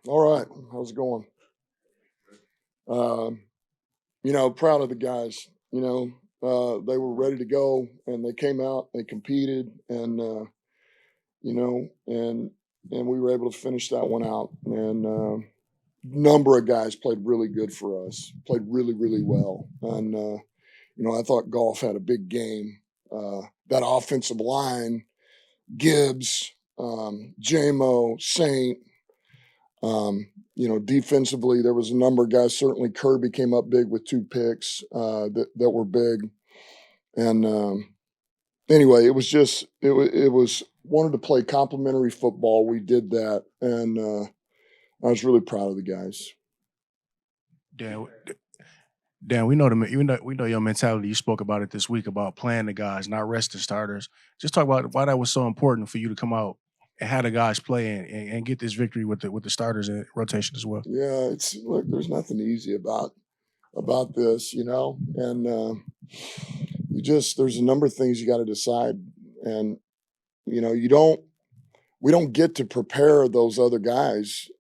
All right. How's it going? Um, Proud of the guys. They were ready to go and they came out, they competed and we were able to finish that one out. And number of guys played really good for us, played really, really well. And, I thought Goff had a big game. That offensive line, Gibbs, JMO, Saint, defensively, there was a number of guys. Certainly, Kirby came up big with 2 picks that were big. And anyway, it was wanted to play complementary football. We did that, and I was really proud of the guys. Dan, Dan, we know we know your mentality. You spoke about it this week about playing the guys, not resting starters. Just talk about why that was so important for you to come out and have the guys play and get this victory with the starters and rotation as well. Yeah, it's look. There's nothing easy about this, and there's a number of things you got to decide, and you don't we don't get to prepare those other guys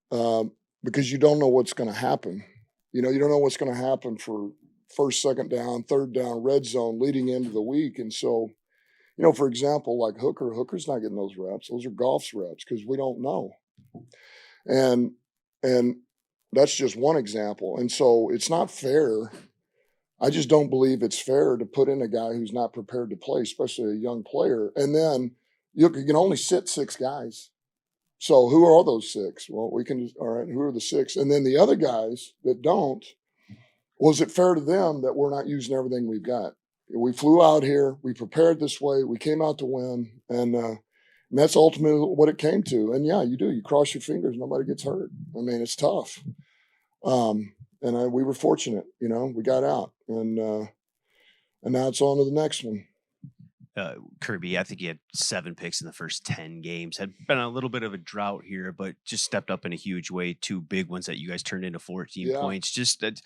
because you don't know what's going to happen. You don't know what's going to happen for first, second down, third down, red zone leading into the week. And so, for example, like Hooker's not getting those reps. Those are Goff's reps because we don't know. And and that's just one example. And so it's not fair. I just don't believe it's fair to put in a guy who's not prepared to play, especially a young player. And then you can only sit 6 guys. So who are all those 6? Well, all right, who are the 6? And then the other guys that don't, was it fair to them that we're not using everything we've got? We flew out here, we prepared this way, we came out to win, and that's ultimately what it came to. And yeah, you do. You cross your fingers, nobody gets hurt. I mean, it's tough. And we were fortunate, we got out, and now it's on to the next one. Kirby, I think he had 7 picks in the first 10 games. Had been a little bit of a drought here, but just stepped up in a huge way. 2 big ones that you guys turned into 14 Yeah. points. Just that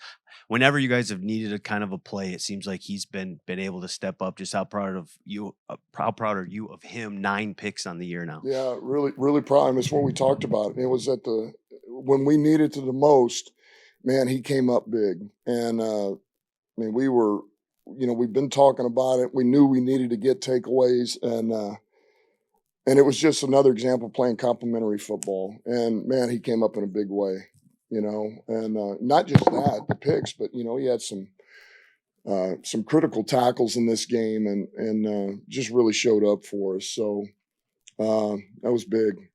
whenever you guys have needed a kind of a play, it seems like he's been able to step up. Just how proud of you, how proud are you of him? 9 picks on the year now. Yeah, really, really proud. I mean, it's what we talked about. It was when we needed to the most, man, he came up big. And I mean, we've been talking about it. We knew we needed to get takeaways, and it was just another example of playing complementary football. And man, he came up in a big way, and not just that, the picks, but he had some critical tackles in this game, and just really showed up for us. So that was big.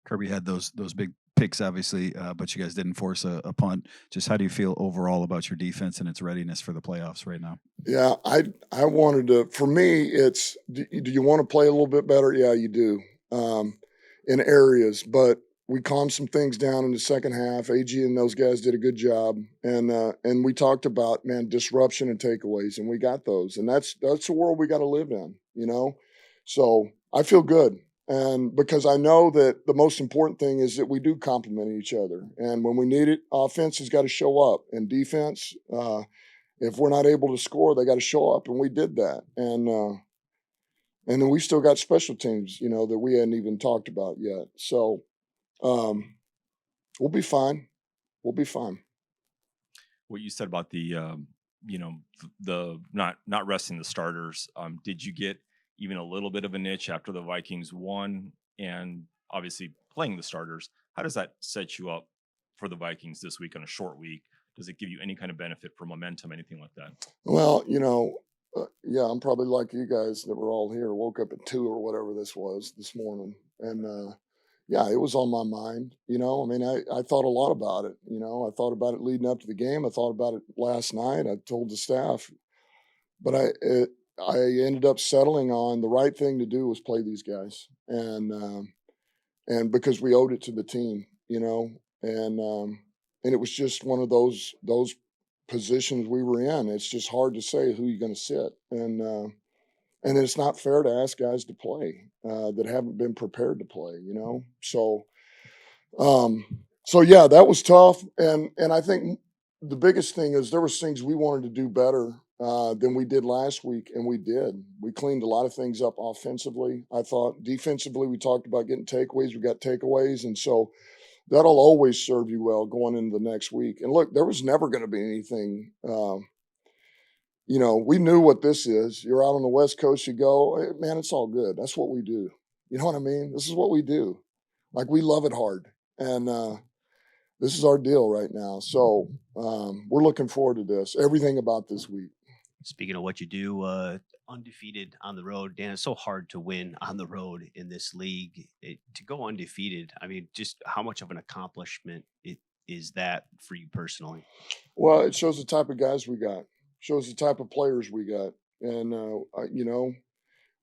Kirby had those big picks, obviously, but you guys didn't force a punt. Just how do you feel overall about your defense and its readiness for the playoffs right now? Yeah, I wanted to. For me, it's do you want to play a little bit better? Yeah, you do in areas, but we calmed some things down in the second half. AG and those guys did a good job, and we talked about disruption and takeaways, and we got those, and that's the world we got to live in, So I feel good. And because I know that the most important thing is that we do complement each other. And when we need it, offense has got to show up. And defense, if we're not able to score, they got to show up. And we did that. And then we still got special teams, that we hadn't even talked about yet. So we'll be fine. We'll be fine. What you said about the not resting the starters. Did you get even a little bit of a niche after the Vikings won and obviously playing the starters? How does that set you up for the Vikings this week on a short week? Does it give you any kind of benefit for momentum, anything like that? Well, yeah, I'm probably like you guys that were all here, woke up at 2 or whatever this was this morning. And yeah, it was on my mind. I mean, I thought a lot about it. I thought about it leading up to the game. I thought about it last night. I told the staff, but I ended up settling on the right thing to do was play these guys, and because we owed it to the team, and it was just one of those positions we were in. It's just hard to say who you're going to sit, and it's not fair to ask guys to play that haven't been prepared to play, So yeah, that was tough, and I think the biggest thing is there was things we wanted to do better than we did last week, and we did. We cleaned a lot of things up offensively. I thought defensively, we talked about getting takeaways. We got takeaways, and so that'll always serve you well going into the next week. And look, there was never going to be anything. We knew what this is. You're out on the West Coast, you go, man, it's all good. That's what we do. You know what I mean? This is what we do. Like, we love it hard. And this is our deal right now. So we're looking forward to this, everything about this week. Speaking of what you do, undefeated on the road, Dan, it's so hard to win on the road in this league. To go undefeated, I mean, just how much of an accomplishment is that for you personally? Well, it shows the type of guys we got, shows the type of players we got. And,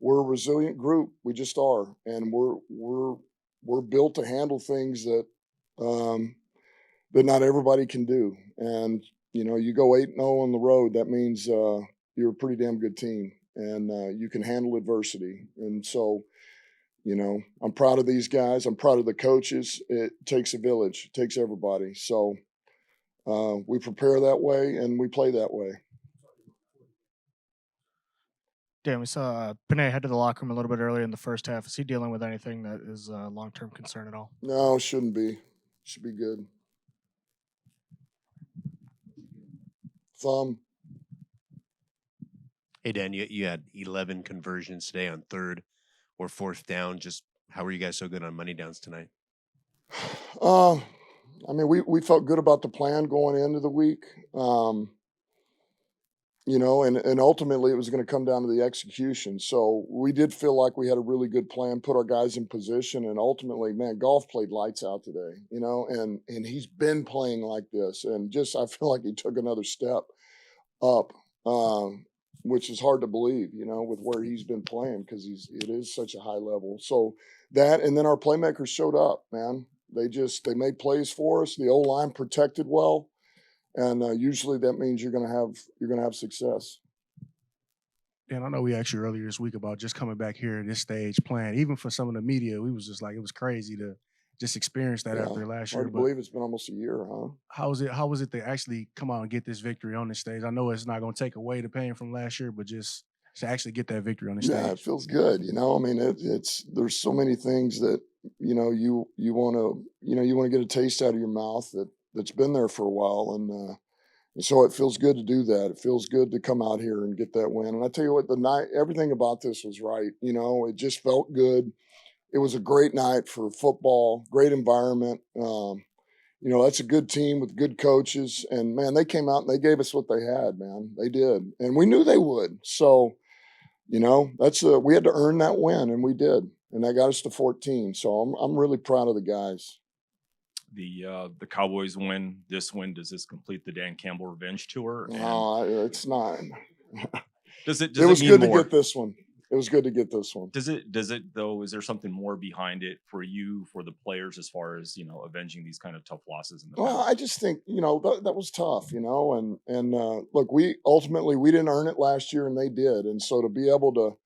we're a resilient group. We just are. And we're built to handle things that not everybody can do. And, you go 8-0 on the road, that means you're a pretty damn good team, and you can handle adversity. And so, I'm proud of these guys. I'm proud of the coaches. It takes a village. It takes everybody. So we prepare that way and we play that way. Dan, we saw Panay head to the locker room a little bit earlier in the first half. Is he dealing with anything that is a long-term concern at all? No, shouldn't be. Should be good. Thumb. Hey, Dan, you had 11 conversions today on third or fourth down. Just how were you guys so good on money downs tonight? We felt good about the plan going into the week. And ultimately it was going to come down to the execution. So we did feel like we had a really good plan, put our guys in position, and ultimately, man, Goff played lights out today, and he's been playing like this. And just, I feel like he took another step up, which is hard to believe, with where he's been playing, because it is such a high level. So that, and then our playmakers showed up, man. They made plays for us. The O-line protected well. And usually that means you're gonna have success. Dan, I know we asked you earlier this week about just coming back here at this stage playing. Even for some of the media, we was just like, it was crazy to just experience that after last year. Hard to believe it's been almost a year, huh? How was it to actually come out and get this victory on this stage? I know it's not going to take away the pain from last year, but just to actually get that victory on the stage. Yeah, it feels good. There's so many things that you want to get a taste out of your mouth that's been there for a while, and so it feels good to do that. It feels good to come out here and get that win. And I tell you what, everything about this was right. It just felt good. It was a great night for football, great environment. That's a good team with good coaches, and man, they came out and they gave us what they had, man. They did, and we knew they would. So, we had to earn that win, and we did, and that got us to 14. So I'm really proud of the guys. The Cowboys win. This win, does this complete the Dan Campbell revenge tour? No, it's not. Does it? It was mean good more? to get this one. It was good to get this one. Does it though? Is there something more behind it for you, for the players, as far as avenging these kind of tough losses in the Well, past? I just think that was tough, and look, we didn't earn it last year, and they did, and so to be able to,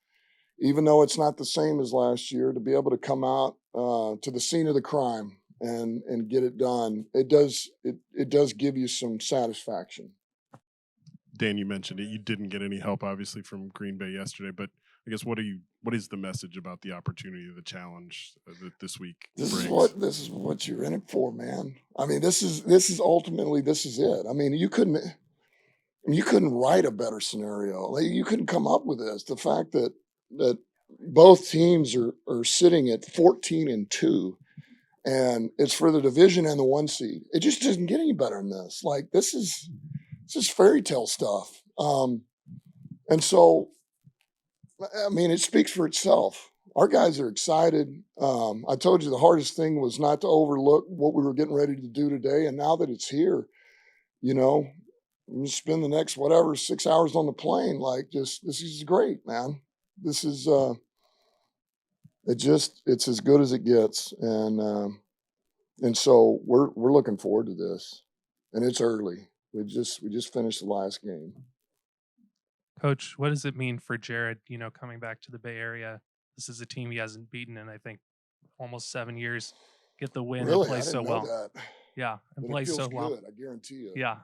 even though it's not the same as last year, to be able to come out to the scene of the crime and get it done, it does give you some satisfaction. Dan, you mentioned it. You didn't get any help, obviously, from Green Bay yesterday, but I guess what is the message about the opportunity, the challenge that this week This brings? is what you're in it for, man. I mean, this is ultimately, this is it. I mean, you couldn't write a better scenario. You couldn't come up with this. The fact that both teams are sitting at 14-2, and it's for the division and the 1 seed. It just doesn't get any better than this. Like, this is fairy tale stuff. And so, I mean, it speaks for itself. Our guys are excited. I told you the hardest thing was not to overlook what we were getting ready to do today. And now that it's here, I'm going to spend the next 6 hours on the plane. This is great, man. This is it's as good as it gets. And so we're looking forward to this. And it's early. We just finished the last game. Coach, what does it mean for Jared, coming back to the Bay Area? This is a team he hasn't beaten in, I think, almost 7 years. Get the win Really? and play I didn't so know well. that. Yeah, and But play it feels so good, well. I guarantee you. Yeah.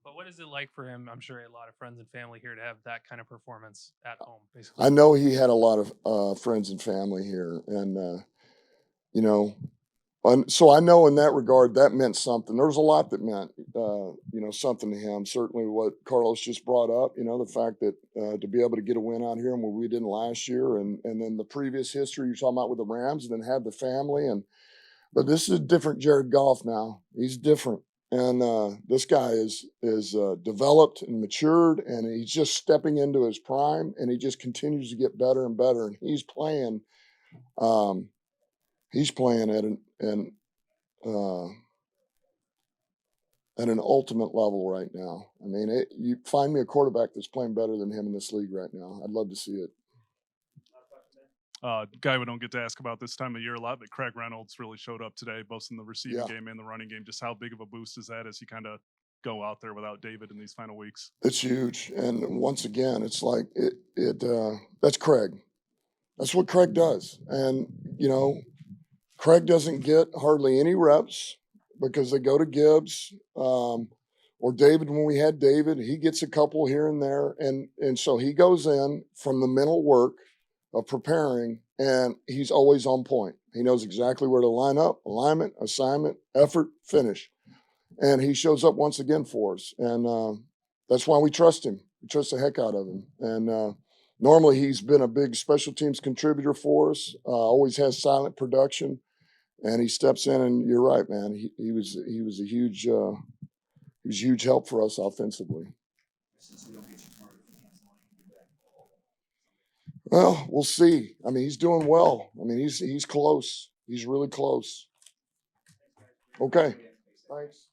But what is it like for him? I'm sure he had a lot of friends and family here to have that kind of performance at home, basically. I know he had a lot of friends and family here, and So I know in that regard that meant something. There was a lot that meant, something to him. Certainly, what Carlos just brought up. The fact that to be able to get a win out here and what we didn't last year, and then the previous history you're talking about with the Rams, and then have the family. But this is a different Jared Goff now. He's different, and this guy is developed and matured, and he's just stepping into his prime, and he just continues to get better and better, and he's playing. He's playing at uh, an ultimate level right now. I mean, you find me a quarterback that's playing better than him in this league right now. I'd love to see it. Guy we don't get to ask about this time of year a lot, but Craig Reynolds really showed up today, both in the receiving Yeah. game and the running game. Just how big of a boost is that as you kind of go out there without David in these final weeks? It's huge, and once again, it's like that's Craig. That's what Craig does, and Craig doesn't get hardly any reps because they go to Gibbs or David. When we had David, he gets a couple here and there, and so he goes in from the mental work of preparing, and he's always on point. He knows exactly where to line up, alignment, assignment, effort, finish, and he shows up once again for us, and that's why we trust him. We trust the heck out of him, and normally he's been a big special teams contributor for us. Always has silent production. And he steps in, and you're right, man. He was a huge help for us offensively. Well, we'll see. I mean, he's doing well. I mean, he's close. He's really close. Okay. Thanks.